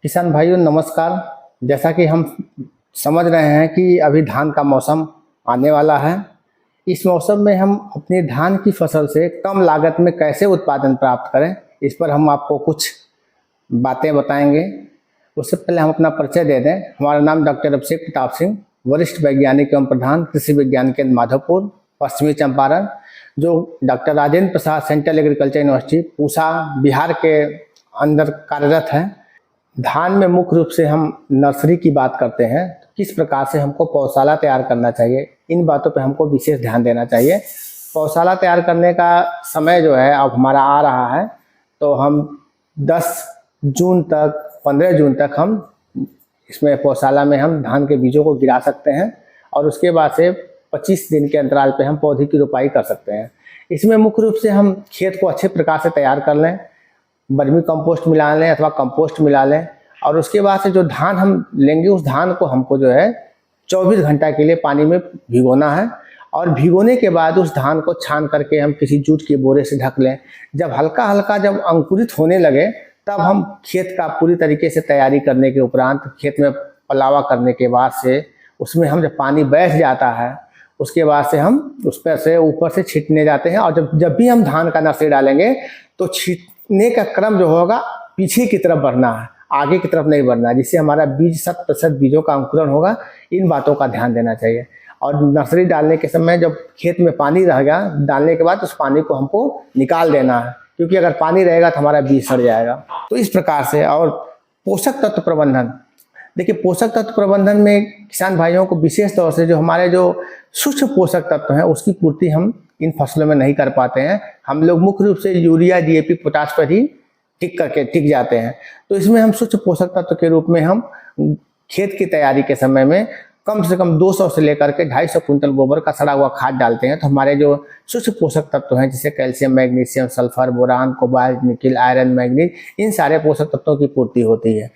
किसान भाइयों नमस्कार। जैसा कि हम समझ रहे हैं कि अभी धान का मौसम आने वाला है। इस मौसम में हम अपनी धान की फसल से कम लागत में कैसे उत्पादन प्राप्त करें, इस पर हम आपको कुछ बातें बताएंगे। उससे पहले हम अपना परिचय दे दें। हमारा नाम डॉक्टर अभिषेक प्रताप सिंह, वरिष्ठ वैज्ञानिक एवं प्रधान कृषि विज्ञान केंद्र माधोपुर, पश्चिमी चंपारण, जो doctor Rajendra Prasad central agriculture university Pusa Bihar के अंदर कार्यरत है। धान में मुख्य रूप से हम नर्सरी की बात करते हैं, तो किस प्रकार से हमको पौधशाला तैयार करना चाहिए, इन बातों पे हमको विशेष ध्यान देना चाहिए। पौधशाला तैयार करने का समय जो है अब हमारा आ रहा है, तो हम 10 जून तक 15 जून तक हम इसमें पौधशाला में हम धान के बीजों को गिरा सकते हैं और उसके बाद से 25 दिन के अंतराल पे हम पौधे की रोपाई कर सकते हैं। इसमें मुख्य रूप से हम खेत को अच्छे प्रकार से तैयार कर लें, वर्मी कंपोस्ट मिला लें अथवा कंपोस्ट मिला लें, और उसके बाद से जो धान हम लेंगे उस धान को हमको जो है 24 घंटा के लिए पानी में भिगोना है और भिगोने के बाद उस धान को छान करके हम किसी जूट के बोरे से ढक लें। जब हल्का हल्का जब अंकुरित होने लगे तब हम खेत का पूरी तरीके से तैयारी करने के उपरांत खेत में पलावा करने के बाद से उसमें हम जब पानी बैठ जाता है उसके बाद से हम उस पर से ऊपर से छींटने जाते हैं। और जब भी हम धान का नर्सरी डालेंगे तो छींटने का क्रम जो होगा पीछे की तरफ बढ़ना है, आगे की तरफ नहीं बढ़ना है, जिससे हमारा बीज 100% बीजों का अंकुरण होगा। इन बातों का ध्यान देना चाहिए। और नर्सरी डालने के समय जब खेत में पानी रहेगा, डालने के बाद उस पानी को हमको निकाल देना है, क्योंकि अगर पानी रहेगा तो हमारा बीज सड़ जाएगा। तो इस प्रकार से। और पोषक तत्व प्रबंधन, देखिए पोषक तत्व प्रबंधन में किसान भाइयों को विशेष तौर से जो हमारे जो सूक्ष्म पोषक तत्व हैं उसकी पूर्ति हम इन फसलों में नहीं कर पाते हैं। हम लोग मुख्य रूप से यूरिया, डीएपी, पोटाश पर ही टिक जाते हैं। तो इसमें हम सूक्ष्म पोषक तत्व के रूप में हम खेत की तैयारी के समय में कम से कम 200 से लेकर के 250 कुंटल गोबर का सड़ा हुआ खाद डालते हैं। तो हमारे जो सूक्ष्म पोषक तत्व हैं जैसे calcium, magnesium, sulphur, boron, cobalt, nickel, iron, manganese, इन सारे पोषक तत्वों की पूर्ति होती है।